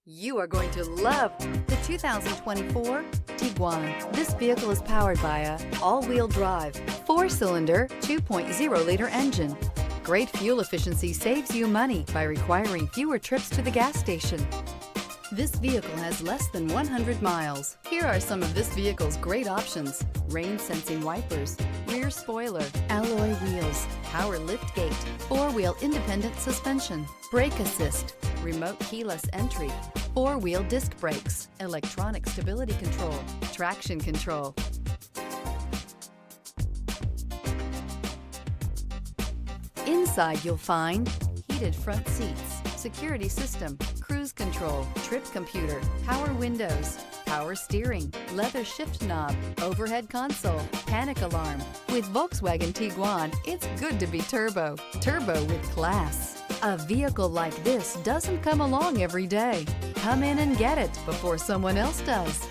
You are going to love the 2024 Tiguan. This vehicle is powered by a all-wheel drive, 4-cylinder, 2.0-liter engine. Great fuel efficiency saves you money by requiring fewer trips to the gas station. This vehicle has less than 100 miles. Here are some of this vehicle's great options: rain-sensing wipers, rear spoiler, alloy wheels, power liftgate, 4-wheel independent suspension, brake assist, remote keyless entry, 4-wheel disc brakes, electronic stability control, traction control. Inside you'll find heated front seats, security system, cruise control, trip computer, power windows, power steering, leather shift knob, overhead console, panic alarm. With Volkswagen Tiguan, it's good to be turbo. Turbo with class. A vehicle like this doesn't come along every day. Come in and get it before someone else does.